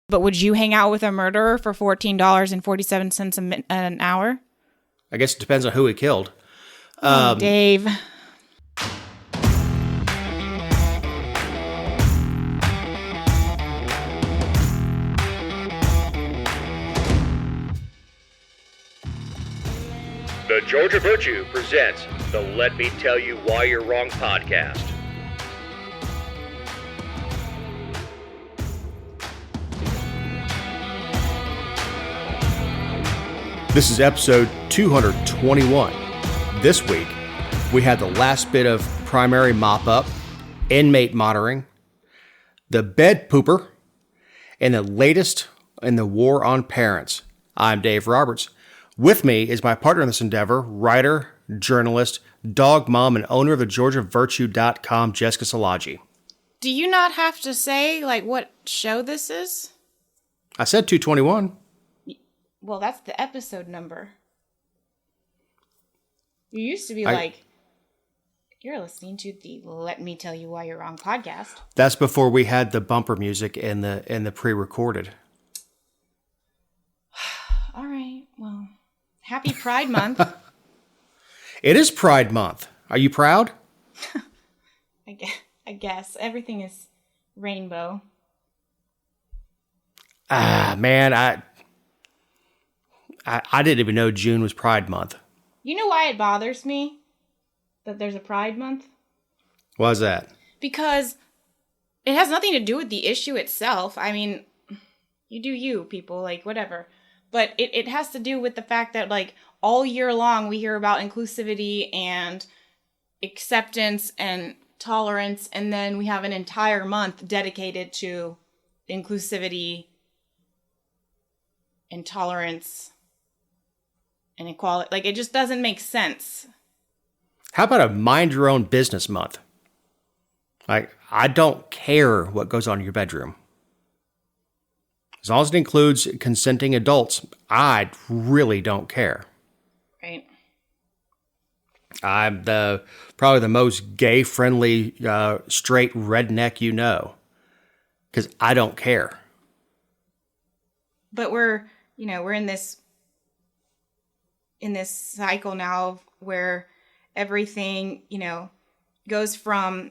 But would you hang out with a murderer for $14.47 an hour? I guess it depends on who he killed. Dave. The Georgia Virtue presents the Let Me Tell You Why You're Wrong podcast. This is episode 221. This week, we had the last bit of primary mop-up, inmate monitoring, the bed pooper, and the latest in the war on parents. I'm Dave Roberts. With me is my partner in this endeavor, writer, journalist, dog mom, and owner of the GeorgiaVirtue.com, Jessica Szilagyi. Do you not have to say, what show this is? I said 221. Well, that's the episode number. You used to be you're listening to the Let Me Tell You Why You're Wrong podcast. That's before we had the bumper music and the pre-recorded. All right, well, happy Pride Month. It is Pride Month. Are you proud? I guess. Everything is rainbow. Man, I didn't even know June was Pride Month. You know why it bothers me that there's a Pride Month? Why is that? Because it has nothing to do with the issue itself. I mean, you do you, people, whatever. But it has to do with the fact that, all year long we hear about inclusivity and acceptance and tolerance, and then we have an entire month dedicated to inclusivity and tolerance and equality. It just doesn't make sense. How about a mind your own business month? I don't care what goes on in your bedroom. As long as it includes consenting adults, I really don't care. Right. I'm probably the most gay-friendly, straight redneck you know. Because I don't care. But we're in this cycle now where everything, goes from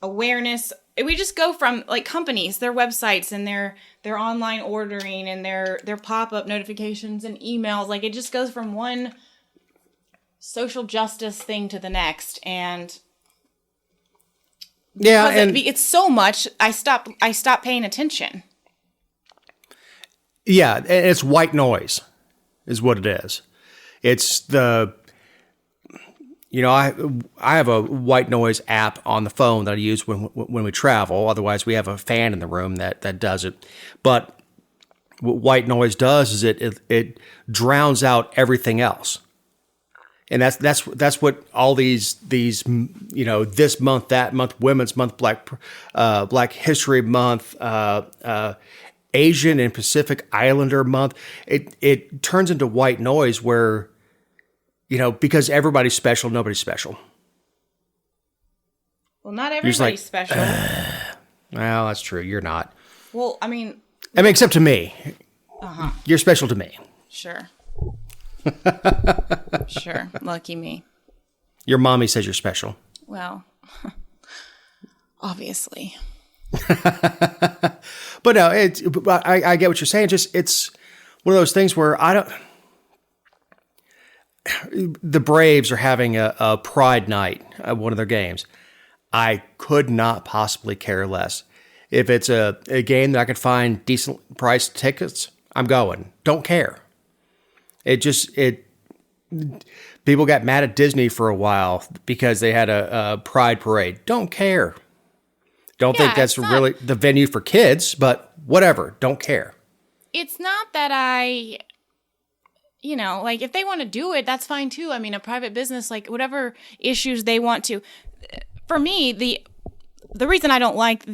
awareness. We just go from companies, their websites and their online ordering and their pop-up notifications and emails. It just goes from one social justice thing to the next. And yeah, and it's so much, I stopped paying attention. Yeah, it's white noise is what it is. It's I have a white noise app on the phone that I use when we travel. Otherwise, we have a fan in the room that does it. But what white noise does is it drowns out everything else. And that's what all these this month, that month, Women's Month, Black History Month, Asian and Pacific Islander Month. It turns into white noise where, because everybody's special, nobody's special. Well, not everybody's special. Well, that's true. You're not. Well, I mean, except to me. Uh-huh. You're special to me. Sure. Sure. Lucky me. Your mommy says you're special. Well, obviously. But no, I get what you're saying. Just it's one of those things where the Braves are having a Pride night at one of their games. I could not possibly care less. If it's a game that I could find decent price tickets, I'm going. Don't care. People got mad at Disney for a while because they had a Pride parade. Don't care. Don't think that's really the venue for kids, but whatever. Don't care. It's not that I, if they want to do it, that's fine too. I mean, a private business, whatever issues they want to. For me, the reason I don't like all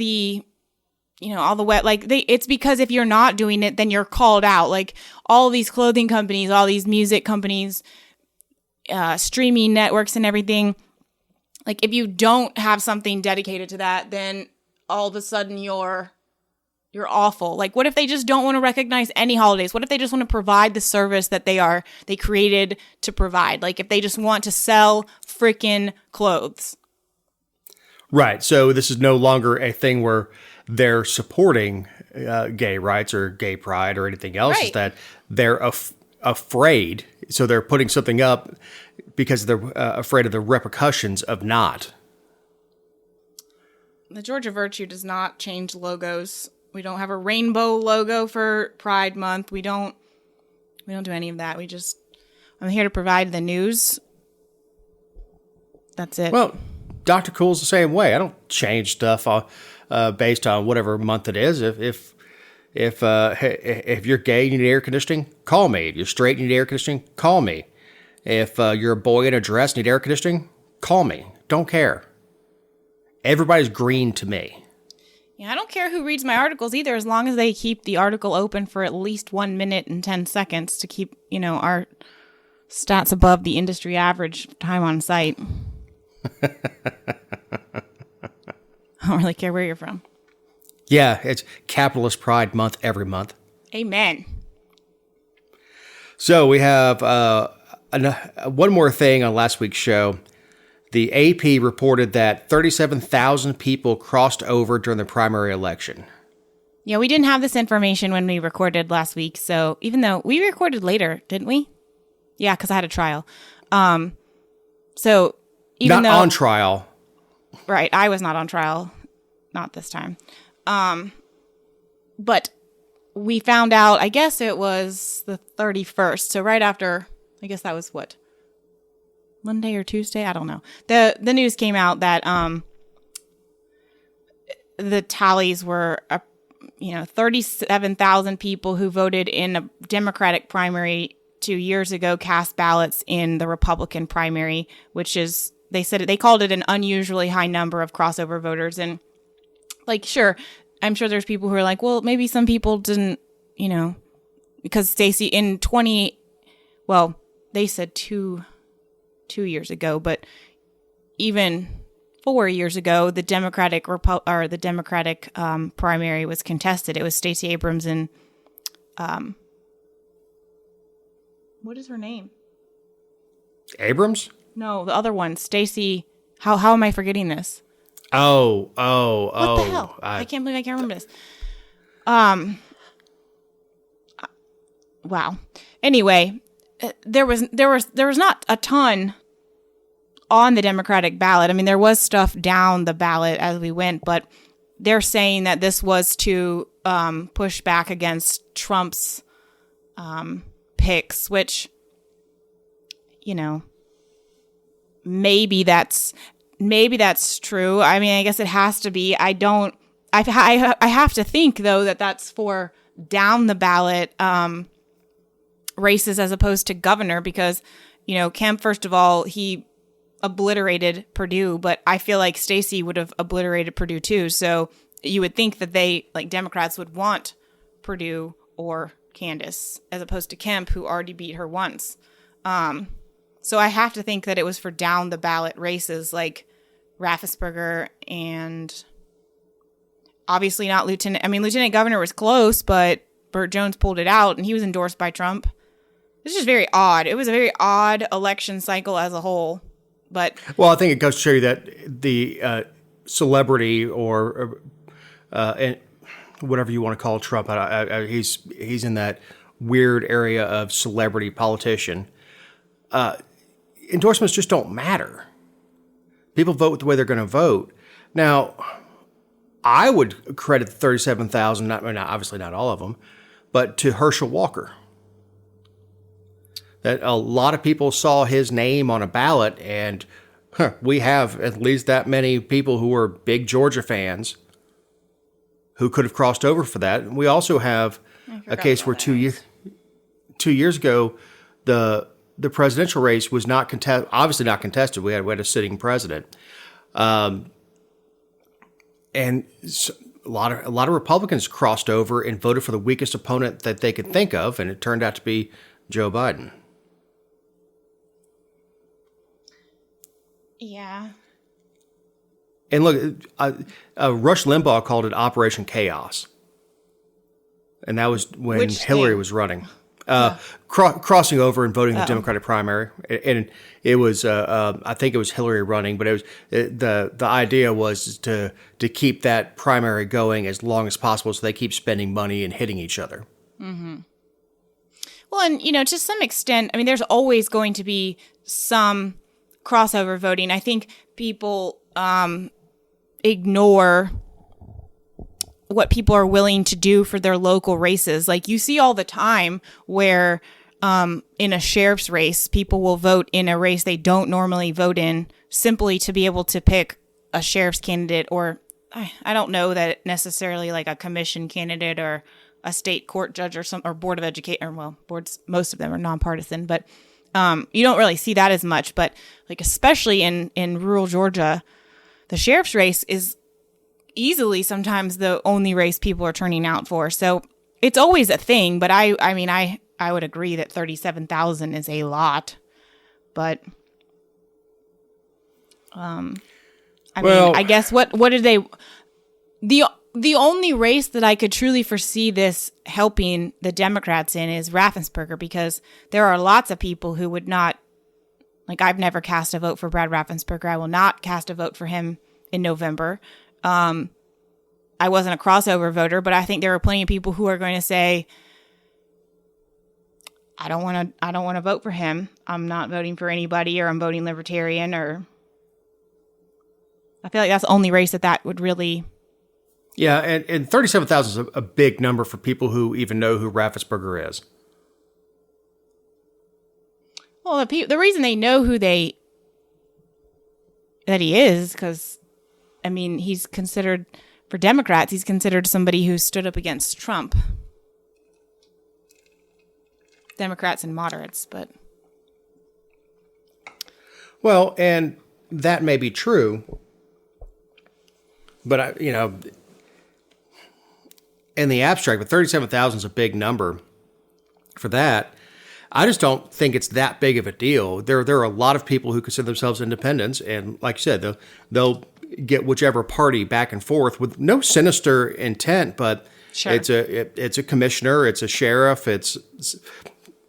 the it's because if you're not doing it, then you're called out. All these clothing companies, all these music companies, streaming networks and everything. If you don't have something dedicated to that, then all of a sudden you're You're awful. Like, what if they just don't want to recognize any holidays? What if they just want to provide the service that they created to provide? Like, if they just want to sell freaking clothes. Right. So this is no longer a thing where they're supporting gay rights or gay pride or anything else. Right. Is that they're afraid. So they're putting something up because they're afraid of the repercussions of not. The Georgia Virtue does not change logos. We don't have a rainbow logo for Pride Month. We don't do any of that. I'm here to provide the news. That's it. Well, Dr. Cool's the same way. I don't change stuff based on whatever month it is. If you're gay and you need air conditioning, call me. If you're straight and you need air conditioning, call me. If you're a boy in a dress and need air conditioning, call me. Don't care. Everybody's green to me. Yeah, I don't care who reads my articles either, as long as they keep the article open for at least 1 minute and 10 seconds to keep, our stats above the industry average time on site. I don't really care where you're from. Yeah, it's Capitalist Pride Month every month. Amen. So we have one more thing on last week's show. The AP reported that 37,000 people crossed over during the primary election. Yeah, we didn't have this information when we recorded last week. So even though we recorded later, didn't we? Yeah, because I had a trial. So even not though on trial. Right, I was not on trial, not this time. But we found out, I guess it was the 31st. So right after, I guess that was what? Monday or Tuesday? I don't know. The news came out that the tallies were 37,000 people who voted in a Democratic primary 2 years ago cast ballots in the Republican primary, which is, they called it an unusually high number of crossover voters. And like, sure, I'm sure there's people who are like, well, maybe some people didn't, because Stacey they said two years ago, but even 4 years ago, the Democratic primary was contested. It was Stacey Abrams and what is her name? Abrams? No, the other one, Stacey. How am I forgetting this? Oh. What the hell? I can't believe I can't remember this. Wow. Anyway, there was not a ton on the Democratic ballot. I mean, there was stuff down the ballot as we went, but they're saying that this was to push back against Trump's picks, which, maybe that's true. I mean, I guess it has to be. I have to think, though, that that's for down the ballot races as opposed to governor, because, Kemp, first of all, he obliterated Purdue, but I feel like Stacey would have obliterated Purdue too. So you would think that Democrats would want Purdue or Candace as opposed to Kemp, who already beat her once. So I have to think that it was for down the ballot races like Raffensperger and obviously not Lieutenant. I mean, Lieutenant Governor was close, but Burt Jones pulled it out and he was endorsed by Trump. It's just very odd. It was a very odd election cycle as a whole. But well, I think it goes to show you that the celebrity or and whatever you want to call Trump, he's in that weird area of celebrity politician. Endorsements just don't matter. People vote the way they're going to vote. Now, I would credit the 37,000, obviously not all of them, but to Herschel Walker. That a lot of people saw his name on a ballot, and we have at least that many people who are big Georgia fans who could have crossed over for that. We also have a case where 2 years ago, the presidential race was obviously not contested. We had a sitting president, and so a lot of Republicans crossed over and voted for the weakest opponent that they could think of, and it turned out to be Joe Biden. yeah. And look, Rush Limbaugh called it Operation Chaos. and that was when Which Hillary state? was running. Crossing over and voting the Democratic primary, and it was I think it was Hillary running, but it was the idea was to keep that primary going as long as possible, so they keep spending money and hitting each other. Mm-hmm. Well, and to some extent, I mean, there's always going to be some crossover voting. I think people ignore what people are willing to do for their local races. Like you see all the time where in a sheriff's race, people will vote in a race they don't normally vote in simply to be able to pick a sheriff's candidate, or I don't know that necessarily like a commission candidate or a state court judge or board of education. Well, boards, most of them are nonpartisan, but you don't really see that as much. But like especially in rural Georgia, the sheriff's race is easily sometimes the only race people are turning out for. So it's always a thing, but I mean, I would agree that 37,000 is a lot, but, mean, I guess what did they, the only race that I could truly foresee this helping the Democrats in is Raffensperger, because there are lots of people who would not, like I've never cast a vote for Brad Raffensperger. I will not cast a vote for him in November. I wasn't a crossover voter, but I think there are plenty of people who are going to say, I don't want to vote for him. I'm not voting for anybody, or I'm voting Libertarian, or I feel like that's the only race that would really. Yeah. And 37,000 is a big number for people who even know who Raffensperger is. Well, the reason they know that he is, because I mean, he's considered, for Democrats, he's considered somebody who stood up against Trump. Democrats and moderates, but. Well, and that may be true, but in the abstract, but 37,000 is a big number for that. I just don't think it's that big of a deal. There are a lot of people who consider themselves independents, and like you said, they'll get whichever party back and forth with no sinister intent, but sure. It's a commissioner, it's a sheriff, it's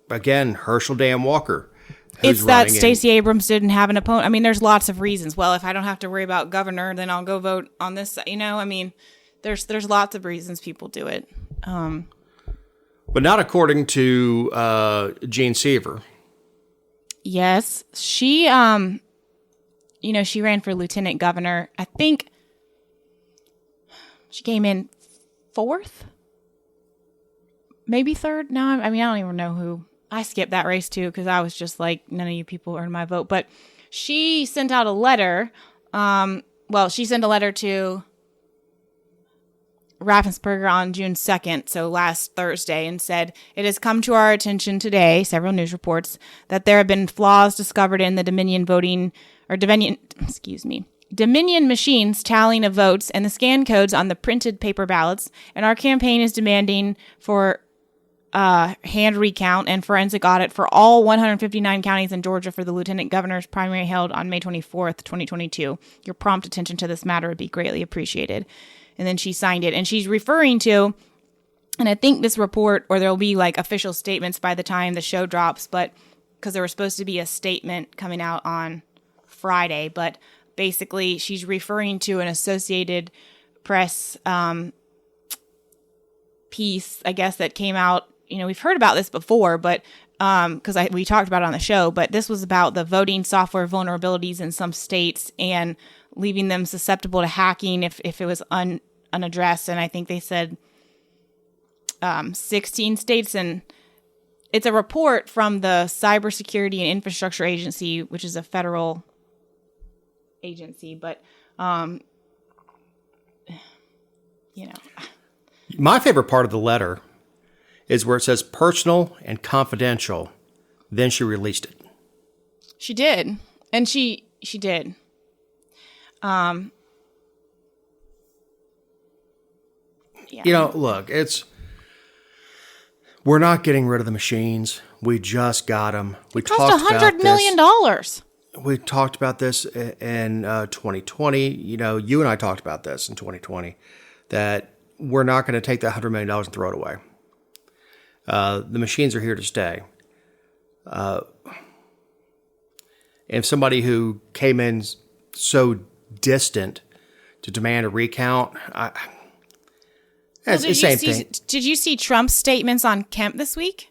again Herschel Dan Walker. It's that Stacey Abrams didn't have an opponent. I mean, there's lots of reasons. Well, if I don't have to worry about governor, then I'll go vote on this. I mean, there's lots of reasons people do it. But not according to Jean Seaver. Yes, she she ran for lieutenant governor. I think she came in 4th, maybe 3rd. No, I mean, I don't even know who. I skipped that race too because I was just like, none of you people earned my vote. But she sent out a letter. She sent a letter to Raffensperger on June 2nd, so last Thursday, and said, "It has come to our attention today, several news reports, that there have been flaws discovered in the Dominion machines tallying of votes and the scan codes on the printed paper ballots, and our campaign is demanding for hand recount and forensic audit for all 159 counties in Georgia for the lieutenant governor's primary held on May 24th, 2022. Your prompt attention to this matter would be greatly appreciated." And then she signed it. And she's referring to, and I think this report, or there'll be like official statements by the time the show drops, but because there was supposed to be a statement coming out on Friday, but basically she's referring to an Associated Press piece, I guess, that came out. We've heard about this before, but because we talked about it on the show, but this was about the voting software vulnerabilities in some states and leaving them susceptible to hacking if it was unaddressed. And I think they said 16 states. And it's a report from the Cybersecurity and Infrastructure Agency, which is a federal agency. But, My favorite part of the letter is where it says personal and confidential. Then she released it. She did. And she did. Yeah. Look, we're not getting rid of the machines. We just got them. It cost $100 million. We talked about this in 2020. You and I talked about this in 2020, that we're not going to take that $100 million and throw it away. The machines are here to stay. And somebody who came in so distant to demand a recount, it's the same thing. Did you see Trump's statements on Kemp this week?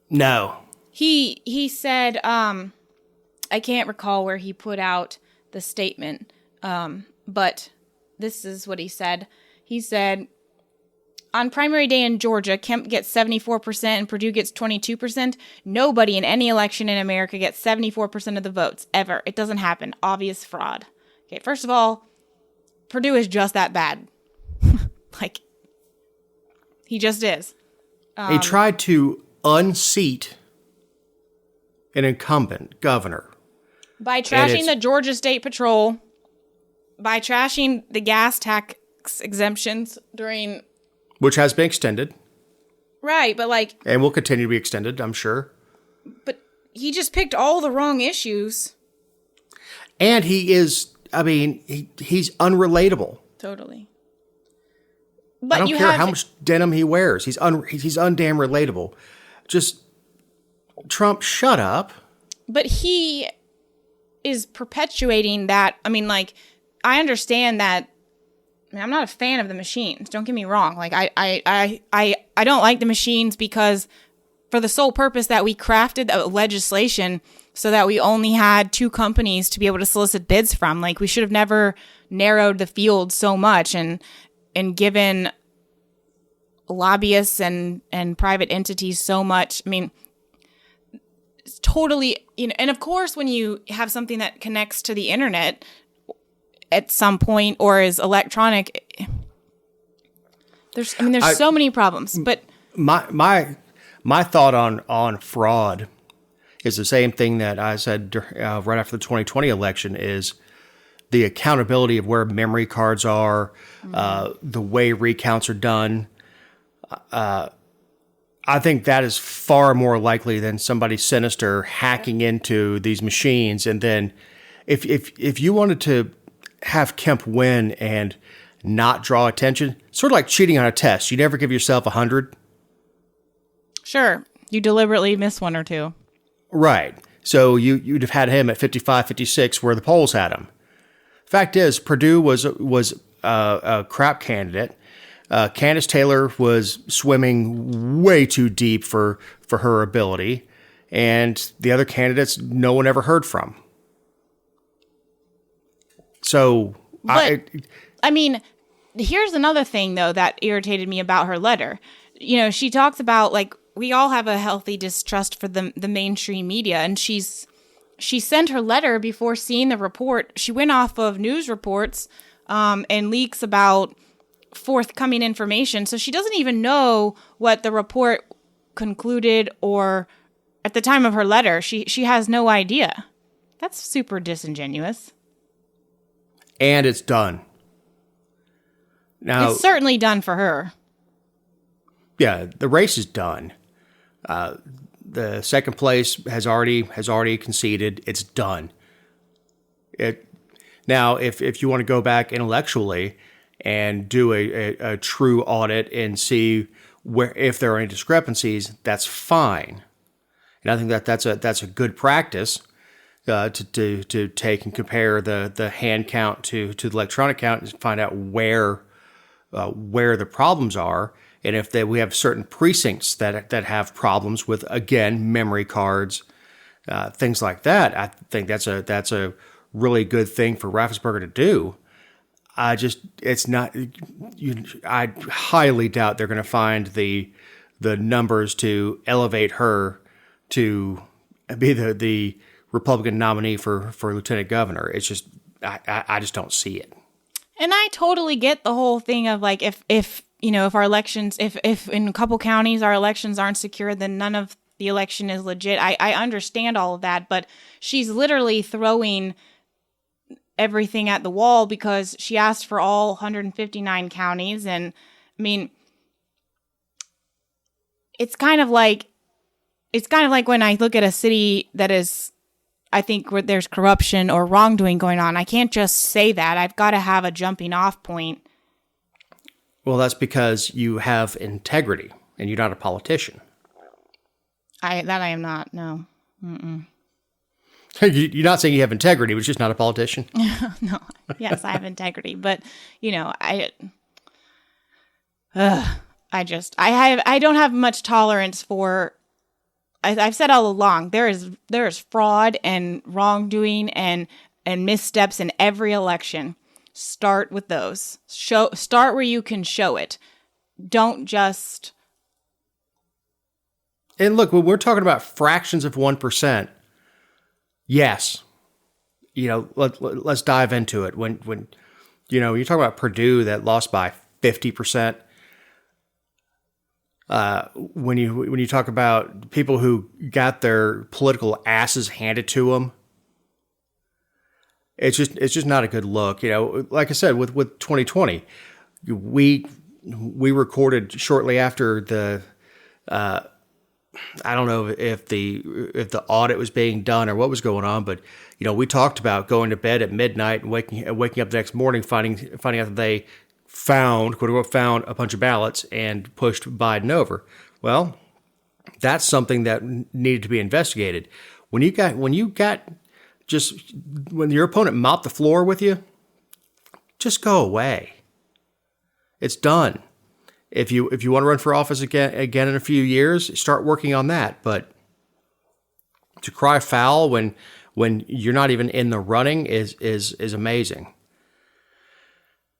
No. He said, I can't recall where he put out the statement, but this is what he said. He said, on primary day in Georgia, Kemp gets 74% and Perdue gets 22%. Nobody in any election in America gets 74% of the votes, ever. It doesn't happen. Obvious fraud. Okay, first of all, Perdue is just that bad. Like, he just is. He tried to unseat an incumbent governor. By trashing the Georgia State Patrol, by trashing the gas tax exemptions during... Which has been extended. Right, but like... And will continue to be extended, I'm sure. But he just picked all the wrong issues. And he is, he's unrelatable. Totally. But I don't care how much denim he wears. He's undamn relatable. Just, Trump, shut up. But he is perpetuating that. I understand that. I'm not a fan of the machines. Don't get me wrong. Like, I don't like the machines because for the sole purpose that we crafted the legislation so that we only had 2 companies to be able to solicit bids from. Like, we should have never narrowed the field so much and given lobbyists and private entities so much. It's totally, and of course, when you have something that connects to the internet at some point or is electronic, there's so many problems. But my thought on fraud is the same thing that I said right after the 2020 election is the accountability of where memory cards are, the way recounts are done. I think that is far more likely than somebody sinister hacking into these machines. And then if you wanted to have Kemp win and not draw attention, sort of like cheating on a test. You never give yourself 100. Sure. You deliberately miss one or two. Right. So you'd have had him at 55, 56 where the polls had him. Fact is, Perdue was a crap candidate. Candace Taylor was swimming way too deep for her ability. And the other candidates, no one ever heard from. So, here's another thing, though, that irritated me about her letter. She talks about, like, we all have a healthy distrust for the mainstream media, and she sent her letter before seeing the report. She went off of news reports and leaks about forthcoming information, so she doesn't even know what the report concluded, or at the time of her letter, she has no idea. That's super disingenuous. And it's done. Now, it's certainly done for her. Yeah, the race is done. The second place has already conceded. It's done. Now, if you want to go back intellectually and do a true audit and see where if there are any discrepancies, that's fine. And I think that's a good practice. To take and compare the hand count to the electronic count and find out where the problems are, and if we have certain precincts that have problems with, again, memory cards, things like that. I think that's a really good thing for Raffensperger to do. I highly doubt they're going to find the numbers to elevate her to be the Republican nominee for lieutenant governor. It's just, I just don't see it. And I totally get the whole thing of like, if our elections, if in a couple counties our elections aren't secure, then none of the election is legit. I understand all of that, but she's literally throwing everything at the wall because she asked for all 159 counties. And it's kind of like when I look at a city that is, I think, where there's corruption or wrongdoing going on. I can't just say that. I've got to have a jumping off point. Well, that's because you have integrity and you're not a politician. I am not. No. You're not saying you have integrity, but it's just not a politician. No. Yes, I have integrity, but I don't have much tolerance for. I've said all along there is fraud and wrongdoing and missteps in every election. Start with those. Start where you can show it. Don't just. And look, when we're talking about fractions of 1%, yes, let's dive into it. When you're talking about Purdue that lost by 50%. When you talk about people who got their political asses handed to them, it's just not a good look. Like I said, with 2020, we recorded shortly after the. I don't know if the audit was being done or what was going on, but we talked about going to bed at midnight and waking up the next morning, finding out that they found a bunch of ballots and pushed Biden over. Well, that's something that needed to be investigated. When your opponent mopped the floor with you, just go away. It's done. If you want to run for office again in a few years, start working on that. But to cry foul when you're not even in the running is amazing.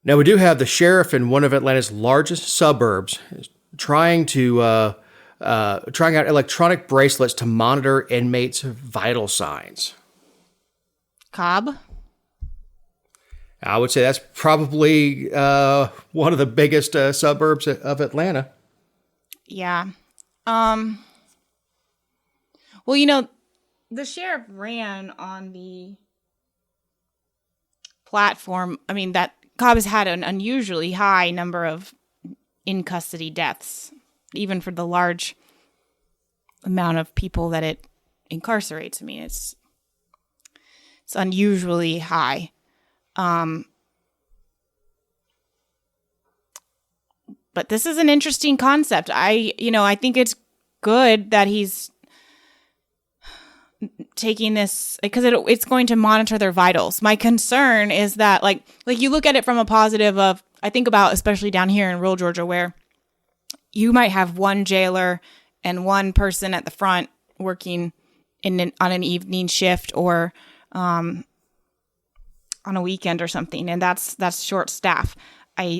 Now we do have the sheriff in one of Atlanta's largest suburbs trying out electronic bracelets to monitor inmates' vital signs. Cobb? I would say that's probably one of the biggest suburbs of Atlanta. Yeah. Well, the sheriff ran on the platform. I mean, that Cobb has had an unusually high number of in-custody deaths, even for the large amount of people that it incarcerates. I mean, it's unusually high. But this is an interesting concept. I think it's good that he's taking this because it's going to monitor their vitals. My concern is that like you look at it from a positive of, I think about especially down here in rural Georgia where you might have one jailer and one person at the front working on an evening shift or, on a weekend or something, and that's short staff.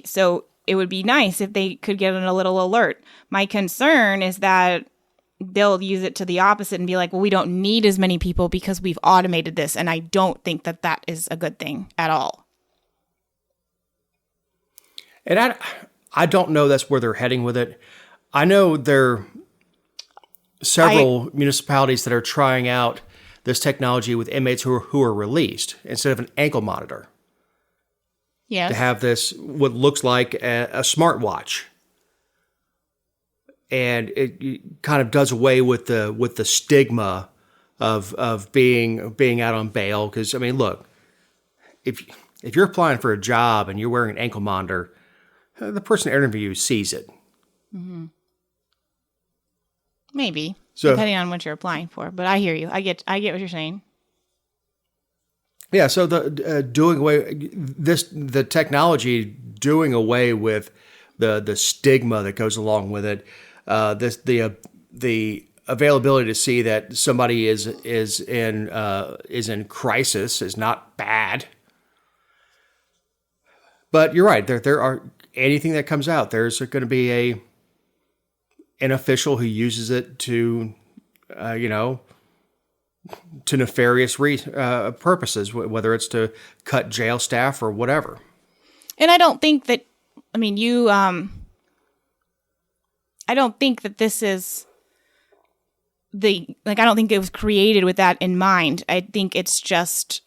So it would be nice if they could get a little alert. My concern is that they'll use it to the opposite and be like, well, we don't need as many people because we've automated this, and I don't think that is a good thing at all. And I don't know that's where they're heading with it. I know there are several municipalities that are trying out this technology with inmates who are released instead of an ankle monitor. Yes. To have this, what looks like a smartwatch. And it kind of does away with the stigma of being out on bail. Because, I mean, look, if you're applying for a job and you're wearing an ankle monitor, the person interviewing you sees it. Mm-hmm. Maybe. So, depending on what you're applying for, but I hear you. I get what you're saying. Yeah. So the technology doing away with the stigma that goes along with it. The availability to see that somebody is in crisis is not bad. But you're right. There are anything that comes out. There's going to be an official who uses it to nefarious purposes, whether it's to cut jail staff or whatever. And I don't think that, I mean, I don't think that this is I don't think it was created with that in mind. I think it's just,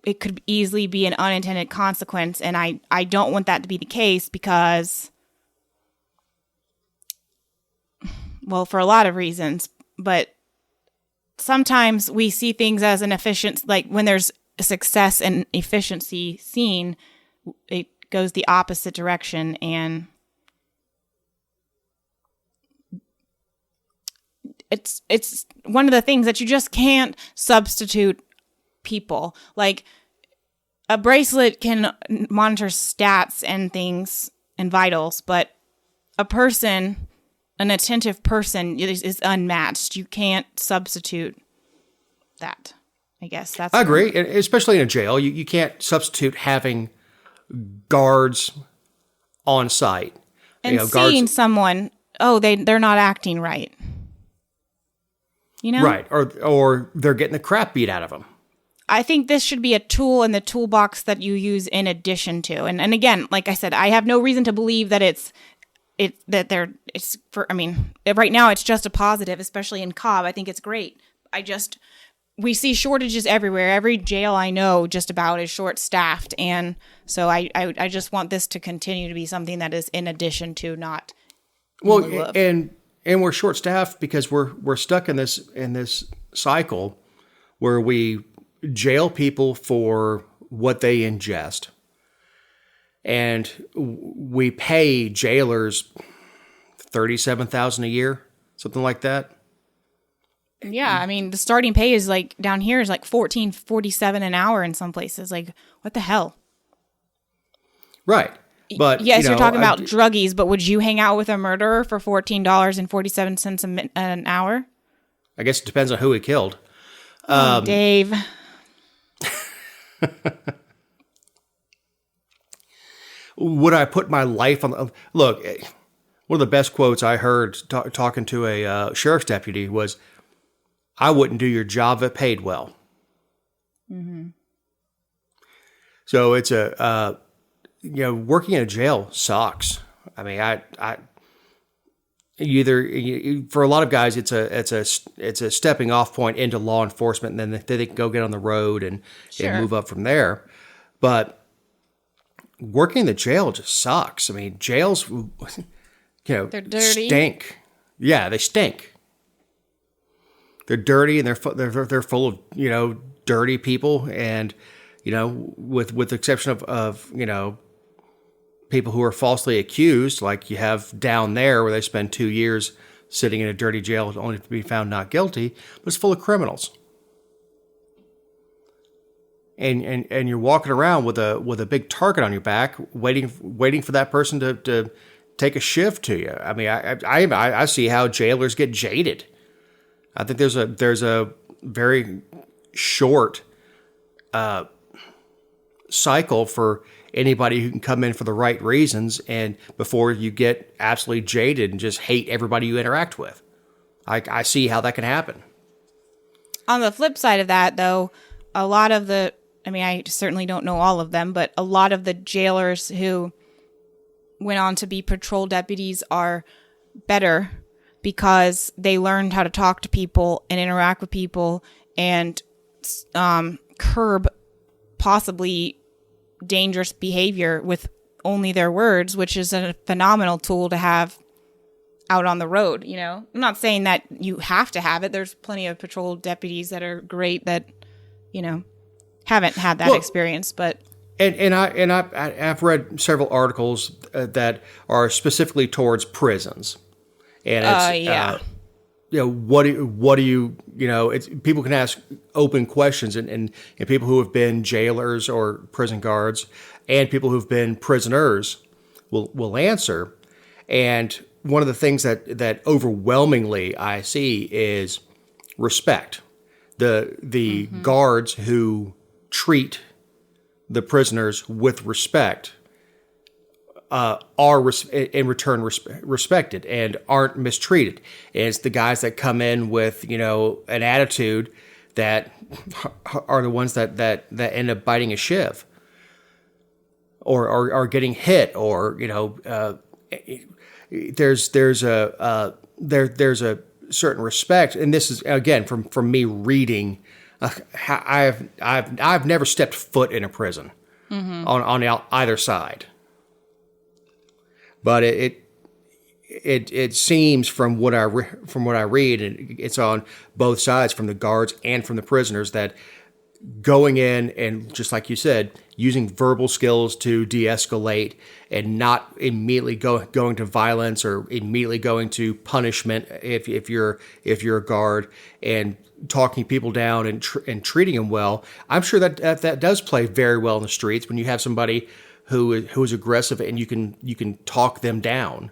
it could easily be an unintended consequence. And I don't want that to be the case because, well, for a lot of reasons, but sometimes we see things as an efficient, like when there's success and efficiency seen, it goes the opposite direction. And it's one of the things that you just can't substitute people. Like, a bracelet can monitor stats and things and vitals, but a person, an attentive person, is unmatched. You can't substitute that. I guess that's... I agree, and especially in a jail. You can't substitute having guards on site. And seeing someone, they're not acting right. You know? Right, or they're getting the crap beat out of them. I think this should be a tool in the toolbox that you use in addition to. And again, like I said, I have no reason to believe that right now it's just a positive, especially in Cobb. I think it's great. We see shortages everywhere. Every jail I know just about is short-staffed. And so I just want this to continue to be something that is in addition to, not in lieu of. And we're short-staffed because we're stuck in this cycle where we jail people for what they ingest. And we pay jailers $37,000 a year, something like that. Yeah, I mean, the starting pay is like down here is like $14.47 an hour in some places. Like, what the hell? Right. But yes, you're talking about druggies, but would you hang out with a murderer for $14.47 an hour? I guess it depends on who he killed. Dave. Would I put my life on... Look, one of the best quotes I heard talking to a sheriff's deputy was, "I wouldn't do your job if it paid well." Mm-hmm. So it's working in a jail sucks. I mean, for a lot of guys, it's a stepping off point into law enforcement, and then they can go get on the road and move up from there. But working in the jail just sucks. I mean, jails, they're dirty. Stink. Yeah, they stink. They're dirty, and they're full of dirty people, and with the exception of people who are falsely accused, like you have down there where they spend 2 years sitting in a dirty jail only to be found not guilty, but it's full of criminals. And you're walking around with a big target on your back, waiting for that person to take a shift to you. I mean, I see how jailers get jaded. I think there's a very short cycle for anybody who can come in for the right reasons, and before you get absolutely jaded and just hate everybody you interact with. I see how that can happen. On the flip side of that, though, a lot of I certainly don't know all of them, but a lot of the jailers who went on to be patrol deputies are better because they learned how to talk to people and interact with people and curb possibly dangerous behavior with only their words, which is a phenomenal tool to have out on the road. I'm not saying that you have to have it. There's plenty of patrol deputies that are great that, haven't had that experience, but. And I've read several articles that are specifically towards prisons, and it's what do you it's people can ask open questions, and people who have been jailers or prison guards and people who've been prisoners will answer. And one of the things that overwhelmingly I see is respect. The guards who treat the prisoners with respect are in return respected and aren't mistreated. And it's the guys that come in with an attitude that are the ones that end up biting a shiv or getting hit, or there's a certain respect. And this is again from me reading. I've never stepped foot in a prison on either side, but it seems from what I read, and it's on both sides, from the guards and from the prisoners, that going in and, just like you said, using verbal skills to de-escalate and not immediately going to violence or immediately going to punishment if you're a guard, and talking people down and treating them well. I'm sure that does play very well in the streets when you have somebody who is aggressive and you can talk them down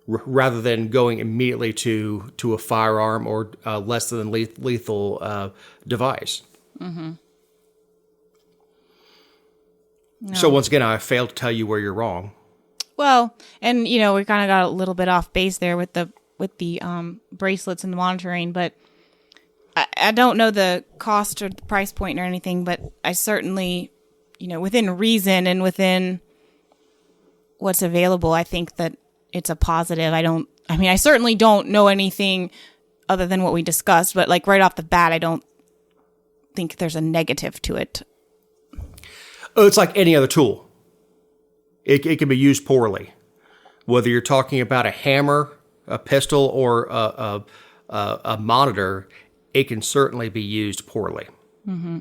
rather than going immediately to a firearm or less than lethal device. Mm-hmm. No. So once again, I failed to tell you where you're wrong. Well, and we kind of got a little bit off base there with the bracelets and the monitoring, but I don't know the cost or the price point or anything, but I certainly, within reason and within what's available, I think that it's a positive. I certainly don't know anything other than what we discussed, but like right off the bat, I don't think there's a negative to it. Oh, it's like any other tool. It can be used poorly. Whether you're talking about a hammer, a pistol, or a monitor, it can certainly be used poorly. Mm-hmm.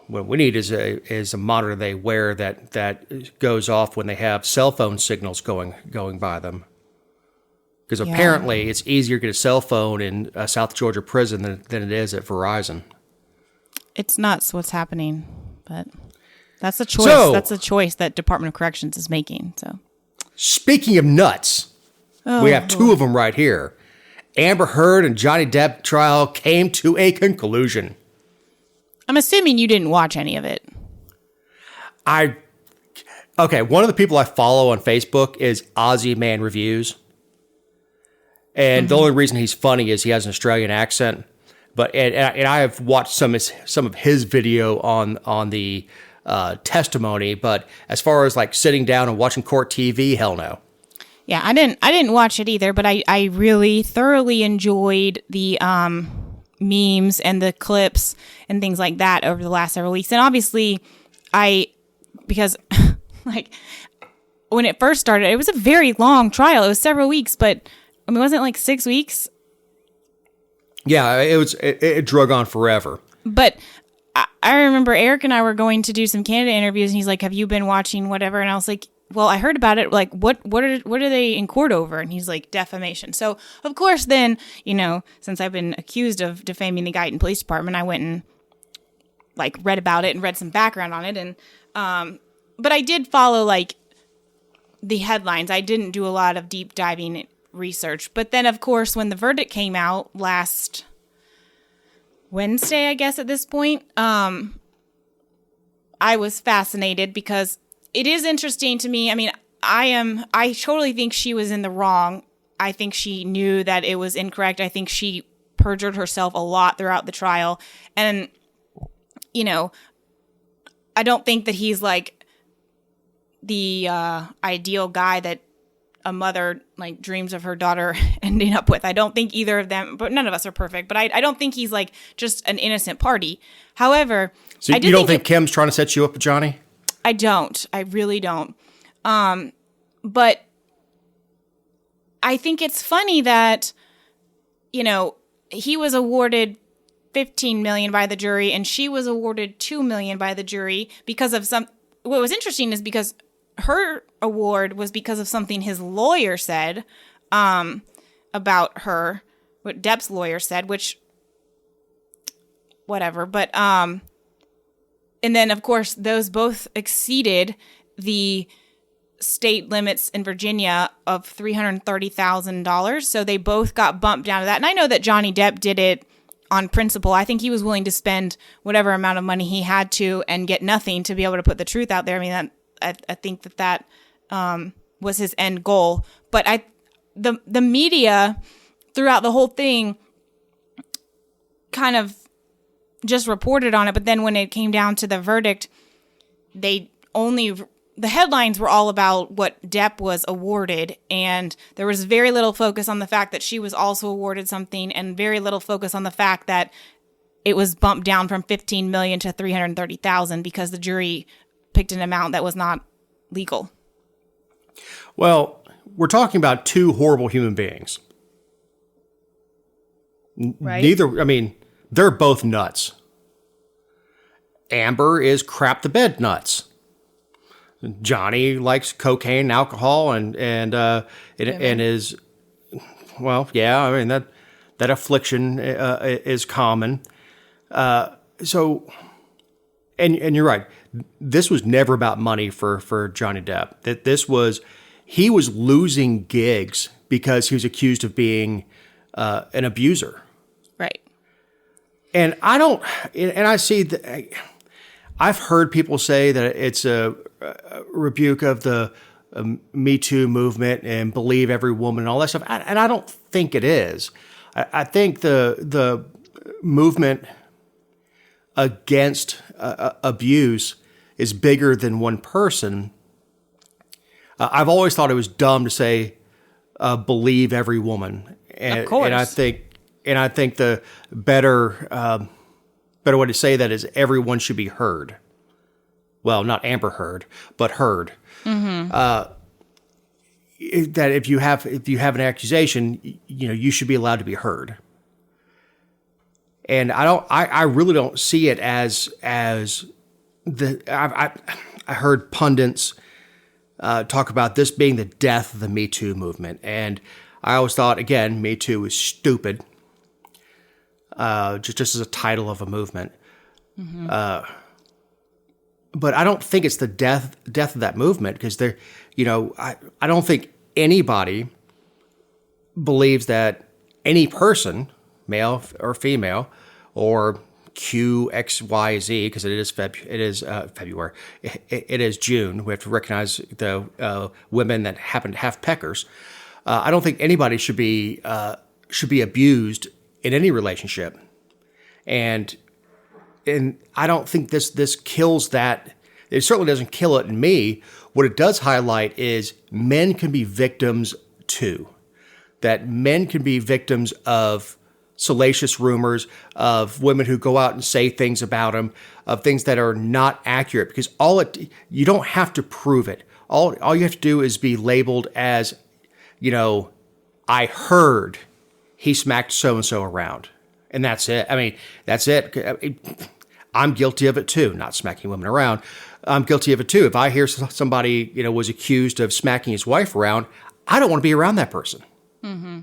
What we need is a monitor they wear that goes off when they have cell phone signals going by them. Because apparently it's easier to get a cell phone in a South Georgia prison than it is at Verizon. It's nuts what's happening, but that's a choice. That's a choice that Department of Corrections is making. So, speaking of nuts, we have two of them right here. Amber Heard and Johnny Depp trial came to a conclusion. I'm assuming you didn't watch any of it. Okay, one of the people I follow on Facebook is Aussie Man Reviews. And the only reason he's funny is he has an Australian accent. But and I have watched some of his video on the testimony. But as far as like sitting down and watching court TV, hell no. Yeah, I didn't watch it either. But I really thoroughly enjoyed the memes and the clips and things like that over the last several weeks. And obviously, because like when it first started, it was a very long trial. It was several weeks, but wasn't it like 6 weeks? Yeah, it drug on forever. But I remember Eric and I were going to do some candidate interviews, and he's like, "Have you been watching whatever?" And I was like, "Well, I heard about it. Like, what are they in court over?" And he's like, "Defamation." So of course, then since I've been accused of defaming the Guyton Police Department, I went and like read about it and read some background on it, and but I did follow like the headlines. I didn't do a lot of deep diving research. But then, of course, when the verdict came out last Wednesday, I guess at this point, I was fascinated because it is interesting to me. I totally think she was in the wrong. I think she knew that it was incorrect. I think she perjured herself a lot throughout the trial. And, I don't think that he's like the ideal guy that a mother like dreams of her daughter ending up with. I don't think either of them, but none of us are perfect, but I don't think he's like just an innocent party. However, so you don't think Kim's trying to set you up with Johnny? I don't. I really don't. But I think it's funny that, he was awarded $15 million by the jury and she was awarded $2 million by the jury because of what was interesting is because her award was because of something his lawyer said about her, what Depp's lawyer said, which, whatever. But, and then, of course, those both exceeded the state limits in Virginia of $330,000. So they both got bumped down to that. And I know that Johnny Depp did it on principle. I think he was willing to spend whatever amount of money he had to and get nothing to be able to put the truth out there. I think that was his end goal. But the media throughout the whole thing kind of just reported on it. But then when it came down to the verdict, the headlines were all about what Depp was awarded. And there was very little focus on the fact that she was also awarded something and very little focus on the fact that it was bumped down from $15 million to $330,000 because the jury picked an amount that was not legal. Well, we're talking about two horrible human beings. Right. they're both nuts. Amber is crap the bed nuts. Johnny likes cocaine, and alcohol, and is, well, yeah. I mean that affliction is common. So, and you're right. This was never about money for Johnny Depp. That he was losing gigs because he was accused of being an abuser. Right. And I see that. I've heard people say that it's a rebuke of the Me Too movement and believe every woman and all that stuff. And I don't think it is. I think the movement against abuse is bigger than one person. I've always thought it was dumb to say believe every woman. Of course. And I think the better way to say that is everyone should be heard. Well, not Amber Heard, but heard. Mm-hmm. That if you have an accusation, you should be allowed to be heard. And I really don't see it as I heard pundits talk about this being the death of the Me Too movement, and I always thought, again, Me Too is stupid. Just as a title of a movement. Mm-hmm. But I don't think it's the death of that movement, because I don't think anybody believes that any person, male or female, or Q, X, Y, Z, because it is February. It is June. We have to recognize the women that happen to have peckers. I don't think anybody should be abused in any relationship, and I don't think this kills that. It certainly doesn't kill it in me. What it does highlight is men can be victims too. That men can be victims of salacious rumors, of women who go out and say things about them, of things that are not accurate. Because you don't have to prove it. All you have to do is be labeled as, I heard he smacked so-and-so around. And that's it. I mean, that's it. I'm guilty of it too, not smacking women around. I'm guilty of it too. If I hear somebody, was accused of smacking his wife around, I don't want to be around that person. Mm-hmm.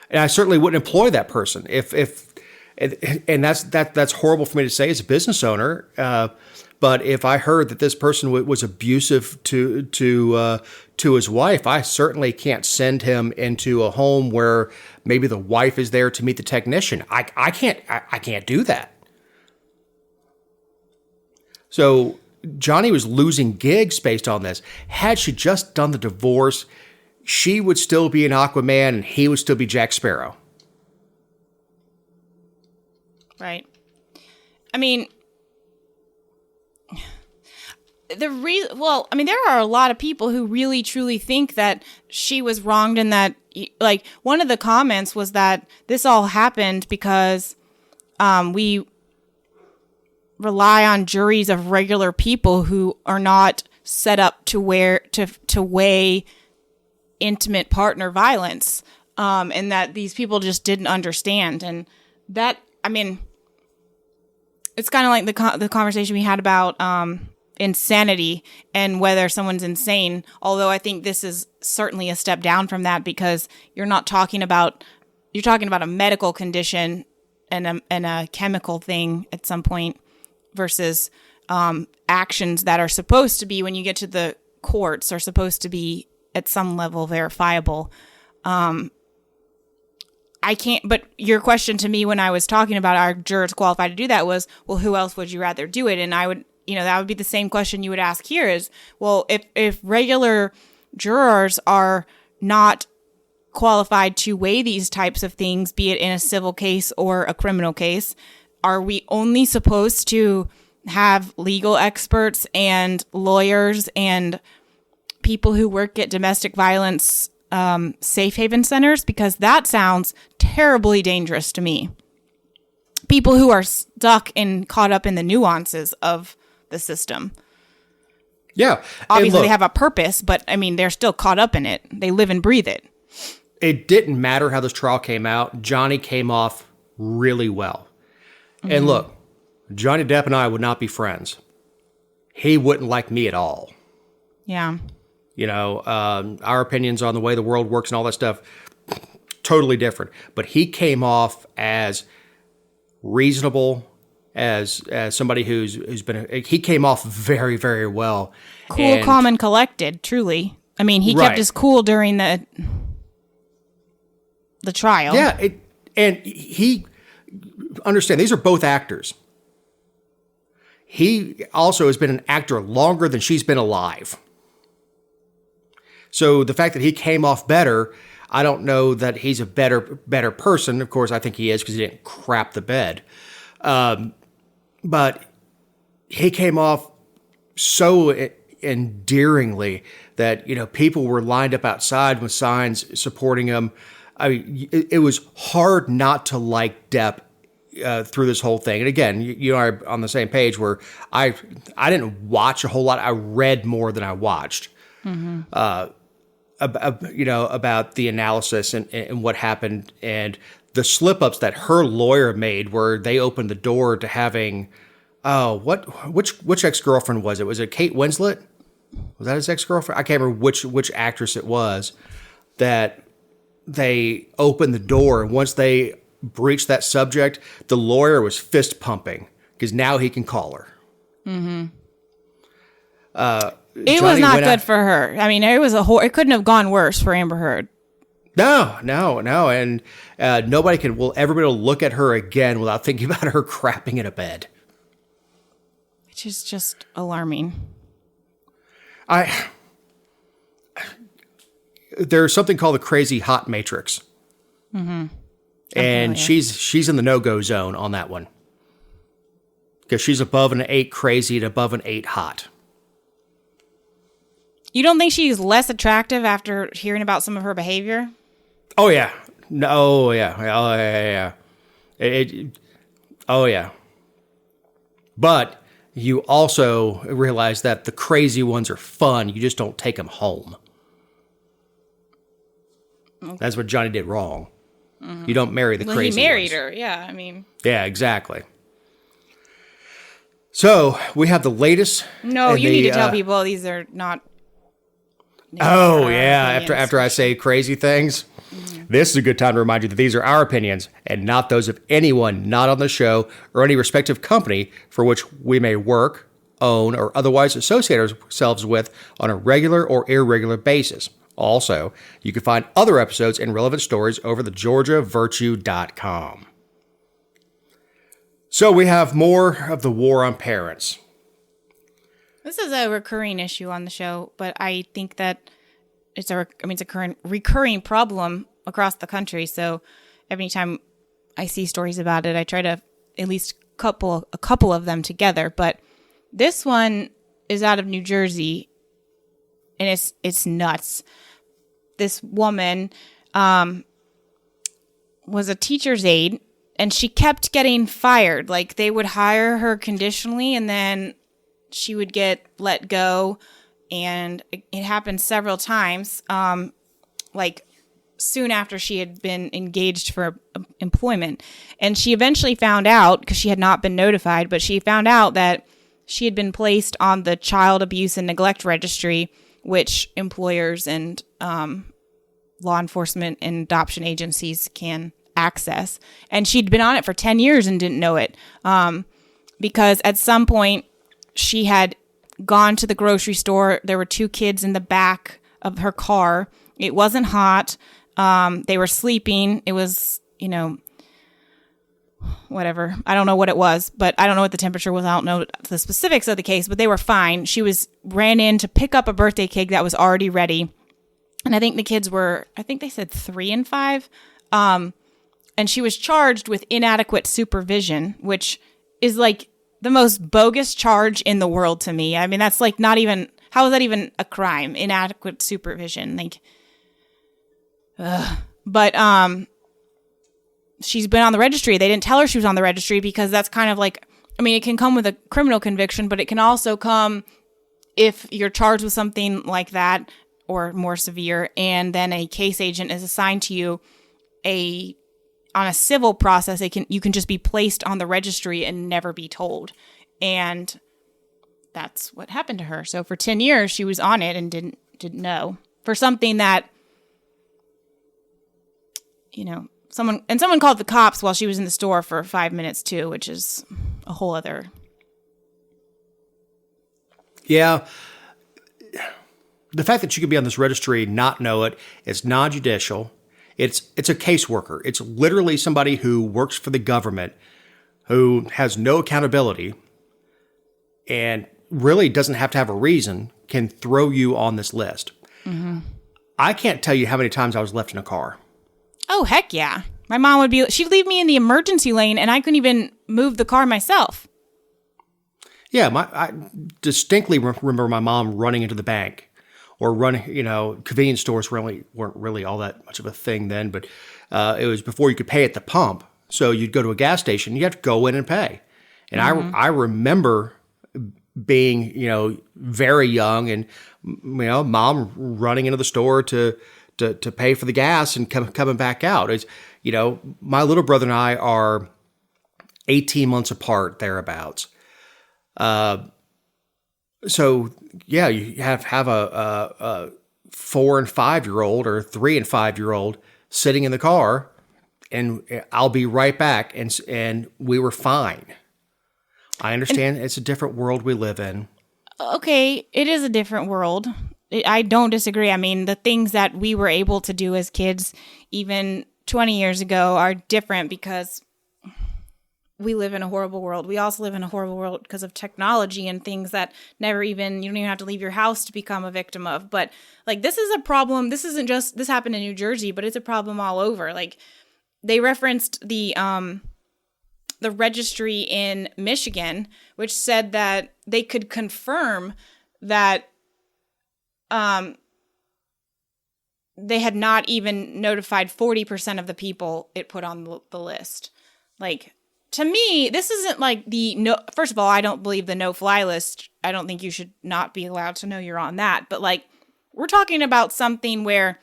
And I certainly wouldn't employ that person and that's horrible for me to say as a business owner. But if I heard that this person was abusive to his wife, I certainly can't send him into a home where maybe the wife is there to meet the technician. I can't do that. So Johnny was losing gigs based on this. Had she just done the divorce, she would still be an Aquaman and he would still be Jack Sparrow. Right. I mean, there are a lot of people who really truly think that she was wronged, and that, like, one of the comments was that this all happened because we rely on juries of regular people who are not set up to weigh intimate partner violence, and that these people just didn't understand. And that, I mean, it's kind of like the conversation we had about insanity and whether someone's insane. Although I think this is certainly a step down from that, because you're talking about a medical condition and a chemical thing at some point, versus actions that are supposed to be, when you get to the courts, are supposed to be at some level verifiable. I can't, but your question to me when I was talking about our jurors qualified to do that was, well, who else would you rather do it? And I would, that would be the same question you would ask here is, well, if regular jurors are not qualified to weigh these types of things, be it in a civil case or a criminal case, are we only supposed to have legal experts and lawyers and people who work at domestic violence safe haven centers? Because that sounds terribly dangerous to me. People who are stuck and caught up in the nuances of the system. Yeah. Obviously, they have a purpose, but I mean, they're still caught up in it. They live and breathe it. it didn't matter how this trial came out. Johnny came off really well. Mm-hmm. And look, Johnny Depp and I would not be friends. He wouldn't like me at all. Yeah. Our opinions on the way the world works and all that stuff, totally different. But he came off as reasonable, as somebody who's been. He came off very, very well. Cool, calm, and collected. Truly, I mean, he kept his cool during the trial. Yeah, and he understand these are both actors. He also has been an actor longer than she's been alive. So the fact that he came off better, I don't know that he's a better person. Of course, I think he is because he didn't crap the bed. But he came off so endearingly that, people were lined up outside with signs supporting him. I mean, it was hard not to like Depp through this whole thing. And again, you and I are on the same page where I didn't watch a whole lot. I read more than I watched. Mm-hmm. About the analysis and what happened and the slip-ups that her lawyer made where they opened the door to having, which ex-girlfriend was it? Was it Kate Winslet? Was that his ex-girlfriend? I can't remember which actress it was that they opened the door. And once they breached that subject, the lawyer was fist pumping because now he can call her. Mm-hmm. It was not good for her. I mean, it was it couldn't have gone worse for Amber Heard. No. And everybody will look at her again without thinking about her crapping in a bed. Which is just alarming. There's something called the crazy hot matrix. Mm-hmm. And she's in the no-go zone on that one. Because she's above an 8 crazy and above an 8 hot. You don't think she's less attractive after hearing about some of her behavior? Oh, yeah. No, yeah. Oh, yeah. But you also realize that the crazy ones are fun. You just don't take them home. Okay. That's what Johnny did wrong. Mm-hmm. You don't marry the crazy ones. He married her, yeah, I mean. Yeah, exactly. So, we have the latest. No, you need to tell people these are not. Oh, yeah, after I say crazy things. Mm-hmm. This is a good time to remind you that these are our opinions and not those of anyone not on the show or any respective company for which we may work, own, or otherwise associate ourselves with on a regular or irregular basis. Also, you can find other episodes and relevant stories over the GeorgiaVirtue.com. So we have more of the war on parents. This is a recurring issue on the show, but I think that it's a recurring problem across the country. So every time I see stories about it, I try to at least couple a couple of them together. But this one is out of New Jersey, and it's nuts. This woman was a teacher's aide, and she kept getting fired. Like, they would hire her conditionally, and then she would get let go. And it happened several times, like soon after she had been engaged for employment. And she eventually found out, because she had not been notified, but she found out that she had been placed on the Child Abuse and Neglect Registry, which employers and law enforcement and adoption agencies can access. And she'd been on it for 10 years and didn't know it, because at some point she had gone to the grocery store. There were 2 kids in the back of her car. It wasn't hot. They were sleeping. It was, whatever. I don't know what it was, but I don't know what the temperature was. I don't know the specifics of the case, but they were fine. She ran in to pick up a birthday cake that was already ready. And I think the kids were, they said 3 and 5. And she was charged with inadequate supervision, which is like the most bogus charge in the world to me. I mean, that's like not even, how is that even a crime? Inadequate supervision. Like, but she's been on the registry. They didn't tell her she was on the registry because that's kind of like, it can come with a criminal conviction, but it can also come if you're charged with something like that or more severe, and then a case agent is assigned to you on a civil process, you can just be placed on the registry and never be told. And that's what happened to her. So for 10 years she was on it and didn't know, for something that, someone called the cops while she was in the store for 5 minutes too, which is a whole other. Yeah. The fact that you could be on this registry and not know it, it's non-judicial. It's a caseworker. It's literally somebody who works for the government, who has no accountability and really doesn't have to have a reason, can throw you on this list. Mm-hmm. I can't tell you how many times I was left in a car. Oh, heck yeah. My mom she'd leave me in the emergency lane and I couldn't even move the car myself. Yeah, I distinctly remember my mom running into the bank or running, convenience stores weren't really all that much of a thing then, but it was before you could pay at the pump. So you'd go to a gas station, you have to go in and pay. And I remember being, very young and, mom running into the store to pay for the gas and coming back out. It's, my little brother and I are 18 months apart, thereabouts. So yeah, you have a 4 and 5 year old or 3 and 5 year old sitting in the car, and I'll be right back. And we were fine. I understand it's a different world we live in. Okay, it is a different world. I don't disagree. I mean, the things that we were able to do as kids, even 20 years ago, are different because we live in a horrible world. We also live in a horrible world because of technology and things that you don't even have to leave your house to become a victim of. But like, this is a problem. This happened in New Jersey, but it's a problem all over. Like, they referenced the registry in Michigan, which said that they could confirm that they had not even notified 40% of the people it put on the list. Like, to me, this isn't like first of all, I don't believe the no-fly list. I don't think you should not be allowed to know you're on that. But like, we're talking about something where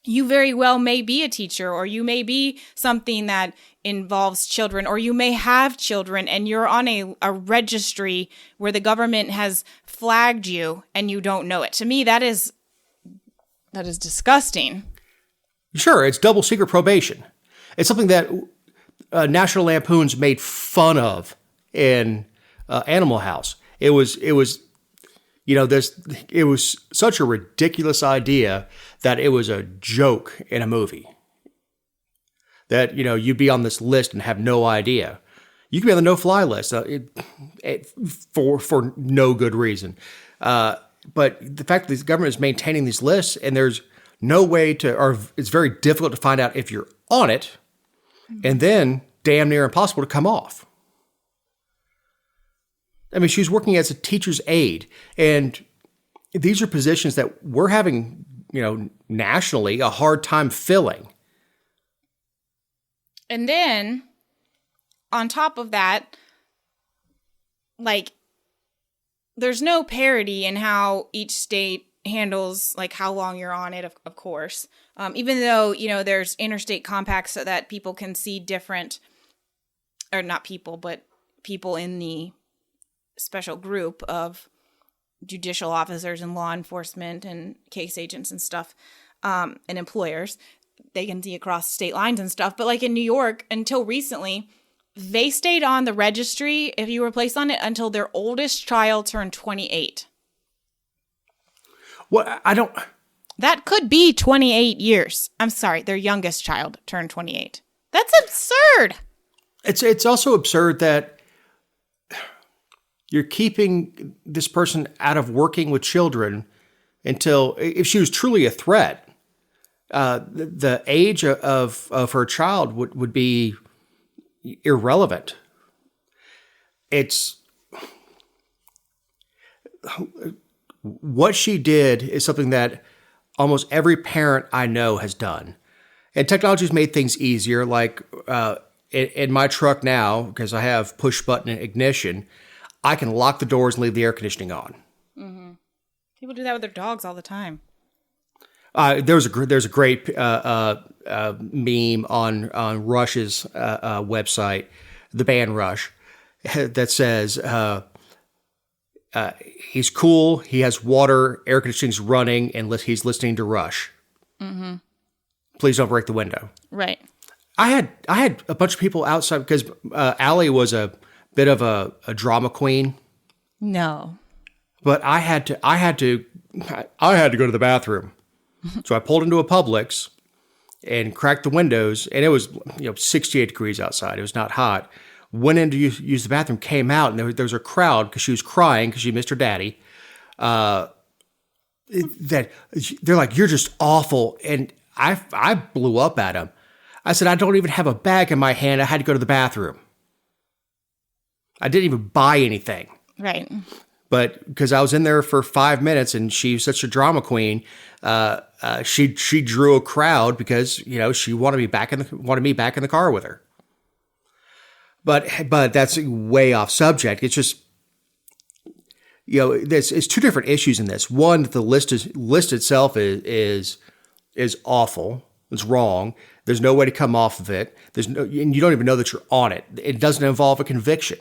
you very well may be a teacher, or you may be something that involves children, or you may have children and you're on a registry where the government has flagged you and you don't know it. To me, that is disgusting. Sure, it's double secret probation. It's something that National Lampoon's made fun of in Animal House. It was such a ridiculous idea that it was a joke in a movie. That, you'd be on this list and have no idea. You could be on the no-fly list for no good reason. But the fact that the government is maintaining these lists and there's no way or it's very difficult to find out if you're on it, and then damn near impossible to come off. I mean, she was working as a teacher's aide, and these are positions that we're having, nationally a hard time filling. And then, on top of that, like, there's no parity in how each state handles, like, how long you're on it, of course. Even though, there's interstate compacts so that people can see different, or not people, but people in the special group of judicial officers and law enforcement and case agents and stuff, and employers. They can see across state lines and stuff. But like in New York, until recently, they stayed on the registry, if you were placed on it, until their oldest child turned 28. Well, That could be 28 years. I'm sorry, their youngest child turned 28. That's absurd. It's also absurd that you're keeping this person out of working with children until, if she was truly a threat, the age of her child would be irrelevant. What she did is something that almost every parent I know has done. And technology has made things easier. Like in my truck now, because I have push button ignition, I can lock the doors and leave the air conditioning on. Mm-hmm. People do that with their dogs all the time. There's a great meme on Rush's website, the band Rush, that says he's cool, he has water, air conditioning's running, and he's listening to Rush. Mm-hmm. Please don't break the window. Right. I had a bunch of people outside because Allie was a bit of a drama queen. No. But I had to go to the bathroom. So I pulled into a Publix and cracked the windows, and it was 68 degrees outside. It was not hot. Went in to use the bathroom, came out, and there was a crowd because she was crying because she missed her daddy. That they're like, "You're just awful," and I blew up at him. I said, "I don't even have a bag in my hand. I had to go to the bathroom. I didn't even buy anything." Right. But because I was in there for 5 minutes and she's such a drama queen, she drew a crowd because she wanted me back in the car with her. But that's way off subject. It's just it's two different issues in this. One, that the list itself is awful. It's wrong. There's no way to come off of it. And you don't even know that you're on it. It doesn't involve a conviction.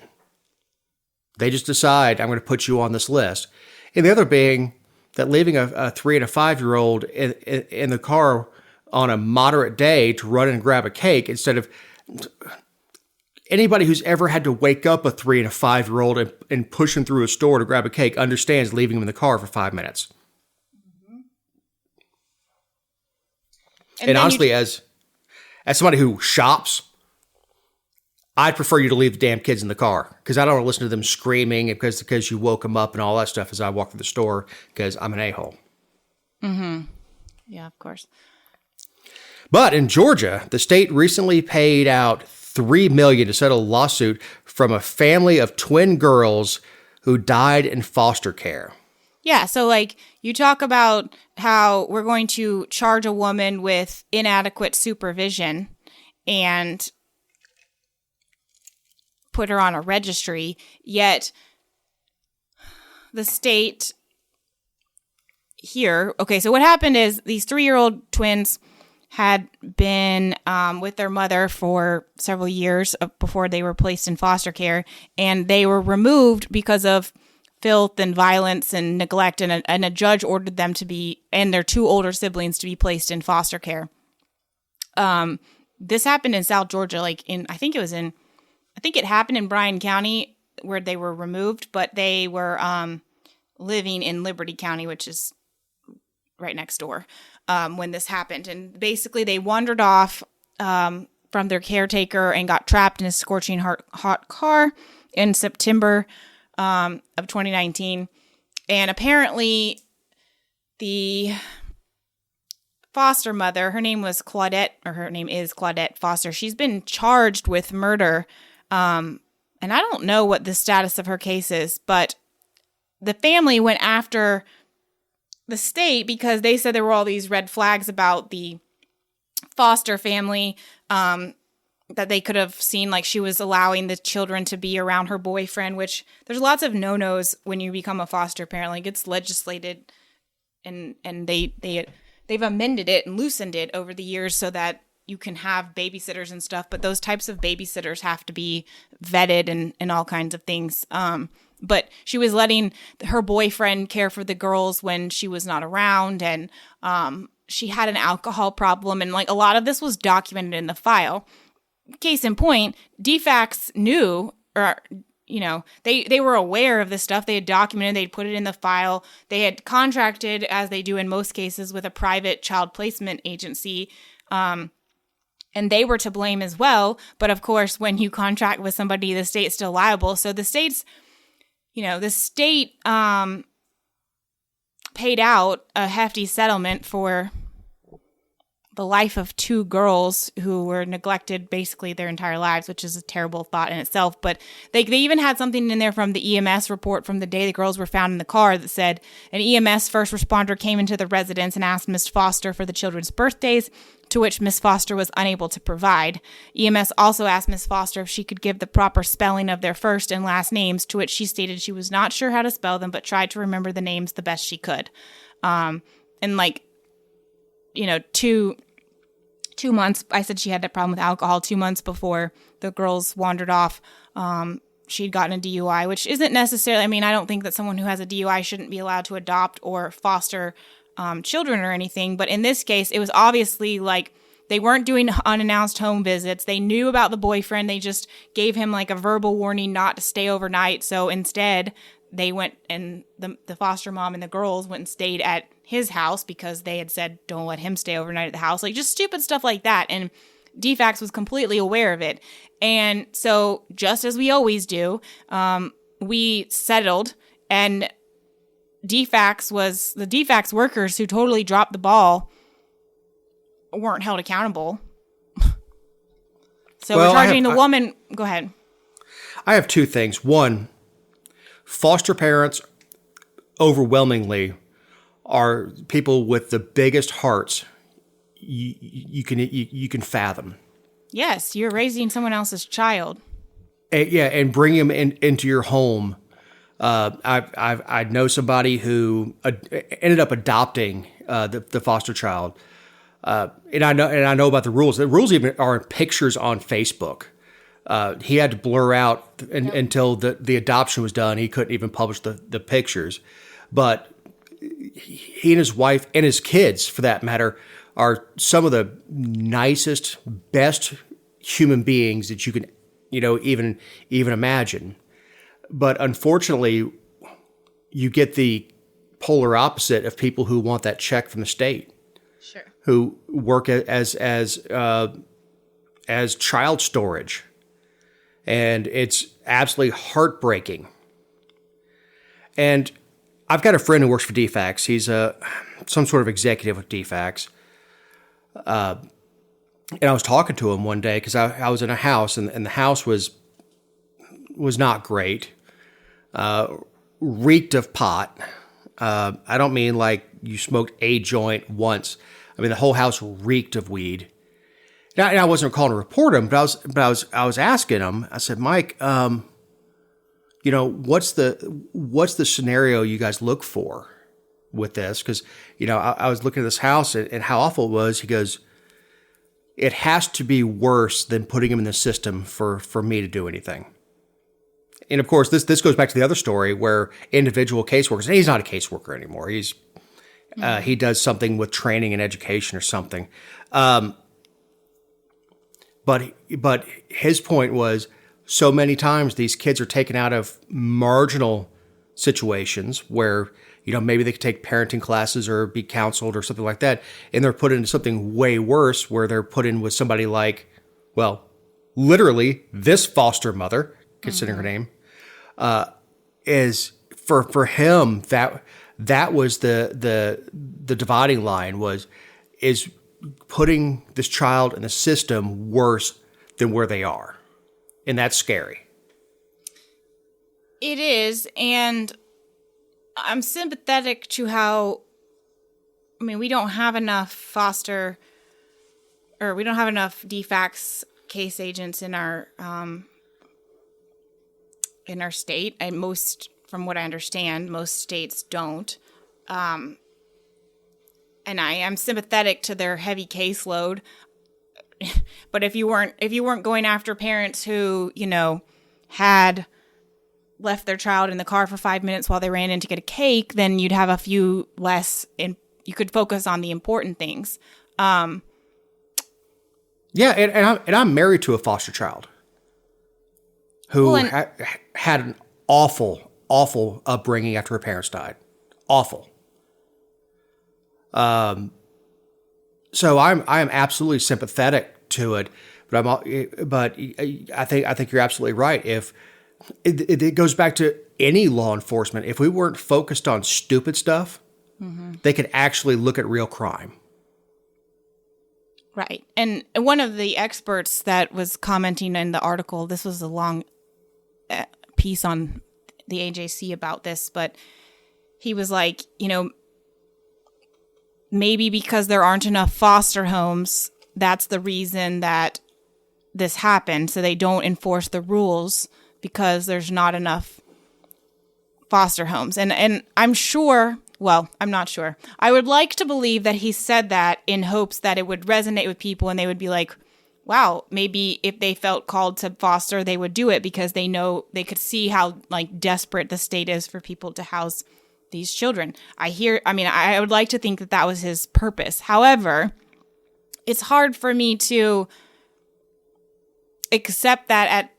They just decide, I'm going to put you on this list. And the other being that leaving a 3 and a 5-year-old in the car on a moderate day to run and grab a cake instead of anybody who's ever had to wake up a 3 and a 5-year-old and push him through a store to grab a cake understands leaving him in the car for 5 minutes. Mm-hmm. And honestly, as somebody who shops, I'd prefer you to leave the damn kids in the car because I don't want to listen to them screaming because you woke them up and all that stuff as I walk through the store because I'm an a-hole. Mm-hmm. Yeah, of course. But in Georgia, the state recently paid out $3 million to settle a lawsuit from a family of twin girls who died in foster care. Yeah, so you talk about how we're going to charge a woman with inadequate supervision and put her on a registry, yet the state here. Okay, so what happened is these 3-year-old twins had been with their mother for several years before they were placed in foster care, and they were removed because of filth and violence and neglect, and a judge ordered them to be, and their 2 older siblings, to be placed in foster care. This happened in South Georgia, I think it happened in Bryan County where they were removed, but they were living in Liberty County, which is right next door, when this happened. And basically they wandered off from their caretaker and got trapped in a scorching hot car in September of 2019. And apparently the foster mother, her name is Claudette Foster. She's been charged with murder. And I don't know what the status of her case is, but the family went after the state because they said there were all these red flags about the foster family, that they could have seen, she was allowing the children to be around her boyfriend, which there's lots of no-nos when you become a foster parent. It gets legislated and they've amended it and loosened it over the years so that you can have babysitters and stuff, but those types of babysitters have to be vetted and all kinds of things. But she was letting her boyfriend care for the girls when she was not around, and she had an alcohol problem, and a lot of this was documented in the file. Case in point, DFACS knew, or they were aware of this stuff. They had documented, they'd put it in the file. They had contracted, as they do in most cases, with a private child placement agency, and they were to blame as well. But of course, when you contract with somebody, the state's still liable. So the state paid out a hefty settlement for the life of 2 girls who were neglected basically their entire lives, which is a terrible thought in itself. But they even had something in there from the EMS report from the day the girls were found in the car that said an EMS first responder came into the residence and asked Miss Foster for the children's birthdays, to which Miss Foster was unable to provide. EMS also asked Miss Foster if she could give the proper spelling of their first and last names, to which she stated she was not sure how to spell them, but tried to remember the names the best she could. 2 months. I said she had that problem with alcohol 2 months before the girls wandered off. She'd gotten a DUI, which isn't necessarily, I mean, I don't think that someone who has a DUI shouldn't be allowed to adopt or foster children or anything. But in this case, it was obviously like they weren't doing unannounced home visits. They knew about the boyfriend. They just gave him like a verbal warning not to stay overnight. So instead, they went and the foster mom and the girls went and stayed at his house because they had said, don't let him stay overnight at the house. Like just stupid stuff like that. And DFAX was completely aware of it. And so just as we always do, we settled, and the DFAX workers who totally dropped the ball weren't held accountable. So we're charging the woman. Go ahead. I have two things. One, foster parents overwhelmingly are people with the biggest hearts you can fathom. Yes, you're raising someone else's child. And bring them into your home. I know somebody who ended up adopting the foster child, and I know about the rules. The rules even are in pictures on Facebook. He had to blur out until the adoption was done. He couldn't even publish the pictures, but he and his wife and his kids, for that matter, are some of the nicest, best human beings that you can, even imagine. But unfortunately, you get the polar opposite of people who want that check from the state, sure, who work as child storage, and it's absolutely heartbreaking. And I've got a friend who works for DFAX. He's some sort of executive with DFAX. And I was talking to him one day because I was in a house, and the house was not great. Reeked of pot. I don't mean like you smoked a joint once. I mean the whole house reeked of weed. Now, I wasn't calling to report him, but I was asking him. I said, Mike, what's the scenario you guys look for with this? Because I was looking at this house and how awful it was. He goes, it has to be worse than putting him in the system for me to do anything. And of course, this goes back to the other story where individual caseworkers, and he's not a caseworker anymore. He does something with training and education or something. But his point was, so many times these kids are taken out of marginal situations where, maybe they could take parenting classes or be counseled or something like that, and they're put into something way worse where they're put in with somebody like, well, literally this foster mother, considering her name, is for him that was the dividing line is putting this child in the system worse than where they are. And that's scary. It is, and I'm sympathetic to how, we don't have enough DFAX case agents in our state. And from what I understand, most states don't. And I am sympathetic to their heavy caseload. But if you weren't going after parents who, had left their child in the car for 5 minutes while they ran in to get a cake, then you'd have a few less, and you could focus on the important things. Yeah, and I'm married to a foster child who had an awful, awful upbringing after her parents died. Awful. So I'm absolutely sympathetic to it, but I think you're absolutely right. If it goes back to any law enforcement, if we weren't focused on stupid stuff, they could actually look at real crime. Right. And one of the experts that was commenting in the article, this was a long piece on the AJC about this, but he was like, maybe because there aren't enough foster homes, that's the reason that this happened. So they don't enforce the rules because there's not enough foster homes. And I'm sure Well, I'm not sure. I would like to believe that he said that in hopes that it would resonate with people and they would be like, wow, maybe if they felt called to foster, they would do it because they know they could see how like desperate the state is for people to house these children. I would like to think that that was his purpose. However, it's hard for me to accept that at,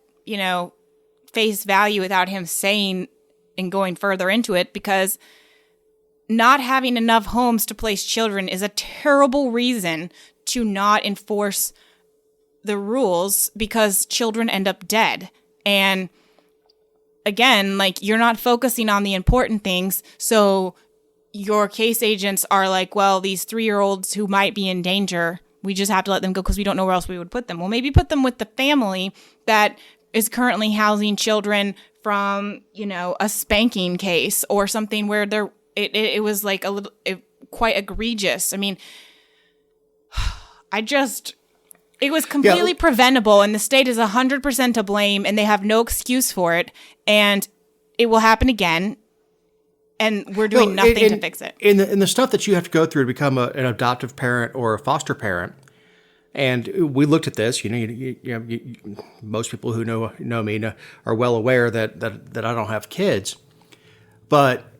face value without him saying and going further into it, because not having enough homes to place children is a terrible reason to not enforce the rules, because children end up dead. And again, like, you're not focusing on the important things. So your case agents are like, well, these 3-year-olds who might be in danger, we just have to let them go because we don't know where else we would put them. Well, maybe put them with the family that is currently housing children from, a spanking case or something where it was like quite egregious. I mean, it was completely preventable, and the state is 100% to blame, and they have no excuse for it, and it will happen again, and we're doing nothing to fix it. In the stuff that you have to go through to become an adoptive parent or a foster parent, and we looked at this. Most people who know me are well aware that I don't have kids, but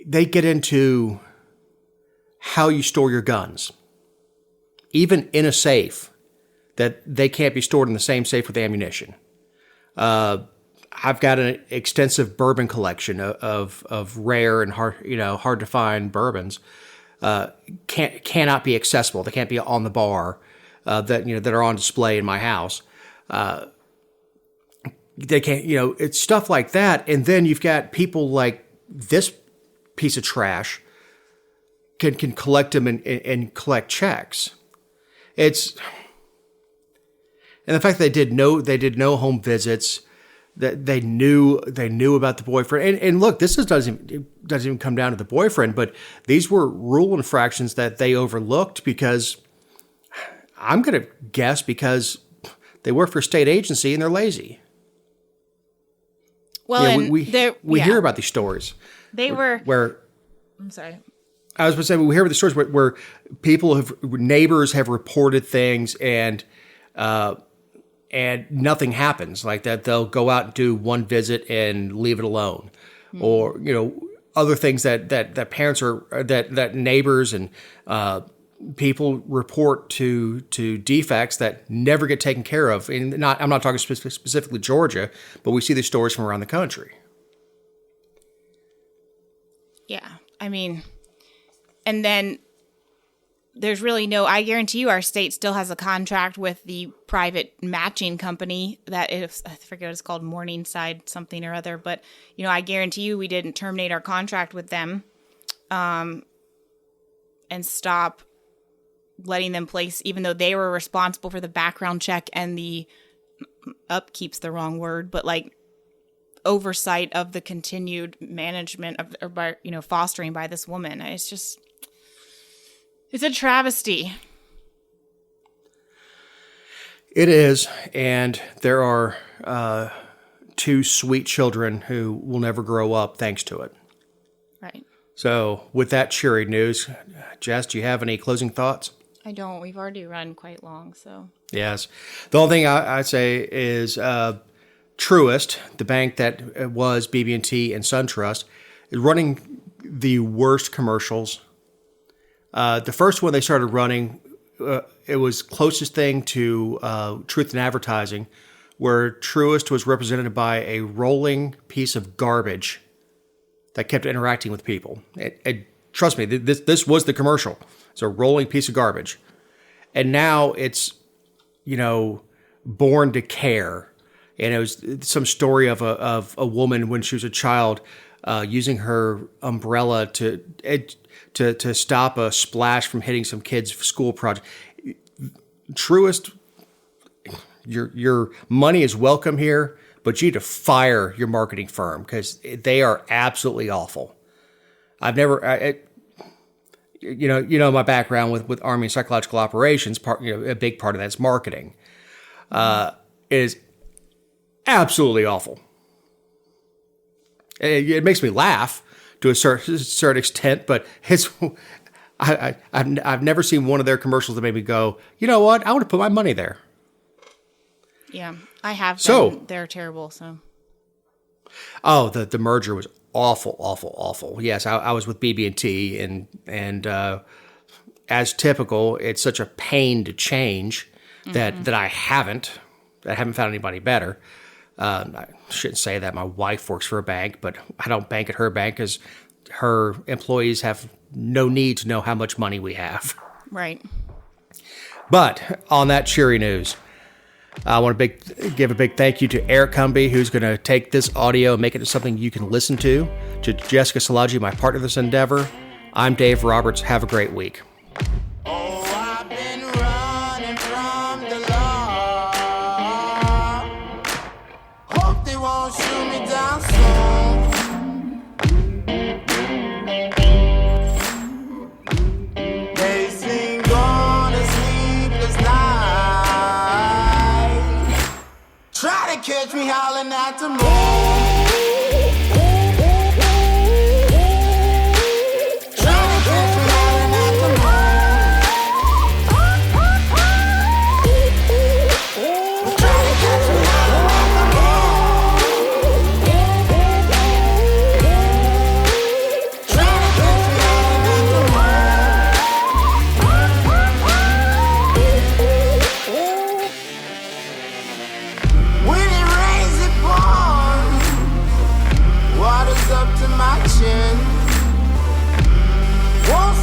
they get into how you store your guns, even in a safe, that they can't be stored in the same safe with ammunition. I've got an extensive bourbon collection of rare and hard to find bourbons. Cannot be accessible. They can't be on the bar that are on display in my house. They can't. It's stuff like that. And then you've got people like this piece of trash can collect them and collect checks. And the fact that they did no home visits, that they knew about the boyfriend. And look, this doesn't even come down to the boyfriend, but these were rule infractions that they overlooked because I'm going to guess because they work for a state agency and they're lazy. Well, we hear about these stories. I'm sorry. I was going to say, we hear about the stories where neighbors have reported things and nothing happens. Like that, they'll go out and do one visit and leave it alone, or other things that parents that neighbors and people report to defects that never get taken care of. And I'm not talking specifically Georgia, but we see these stories from around the country. Yeah, I mean, and then there's really I guarantee you our state still has a contract with the private matching company that is, I forget what it's called, Morningside something or other, but, I guarantee you we didn't terminate our contract with them and stop letting them place, even though they were responsible for the background check and the upkeep's the wrong word, but like oversight of the continued management of fostering by this woman. It's a travesty. It is, and there are 2 sweet children who will never grow up thanks to it. Right. So, with that cheery news, Jess, do you have any closing thoughts? I don't. We've already run quite long, so. Yes. The only thing I'd say is Truist, the bank that was BB&T and SunTrust, is running the worst commercials. The first one they started running, it was closest thing to Truth in Advertising, where Truist was represented by a rolling piece of garbage that kept interacting with people. Trust me, this was the commercial. It's a rolling piece of garbage. And now it's, Born to Care. And it was some story of a woman when she was a child using her umbrella to stop a splash from hitting some kid's school project. Truist, your money is welcome here, but you need to fire your marketing firm because they are absolutely awful. I've never, my background with Army and Psychological Operations. A big part of that's marketing. It is absolutely awful. It makes me laugh to a certain extent, but it's I've never seen one of their commercials that made me go, you know what, I want to put my money there. Yeah, I have. So they're terrible. So. Oh, the merger was awful. Yes, I was with BB&T, and as typical, it's such a pain to change that I haven't found anybody better. I shouldn't say that. My wife works for a bank, but I don't bank at her bank because her employees have no need to know how much money we have. Right. But on that cheery news, I want to give a big thank you to Eric Cumby, who's going to take this audio and make it into something you can listen to Jessica Salaji, my partner in this endeavor. I'm Dave Roberts. Have a great week. Oh, I've been running from the law. Hope they won't shoot me down soon. They sing on a sleepless night. Try to catch me howling at the moon. Up to my chin. Won't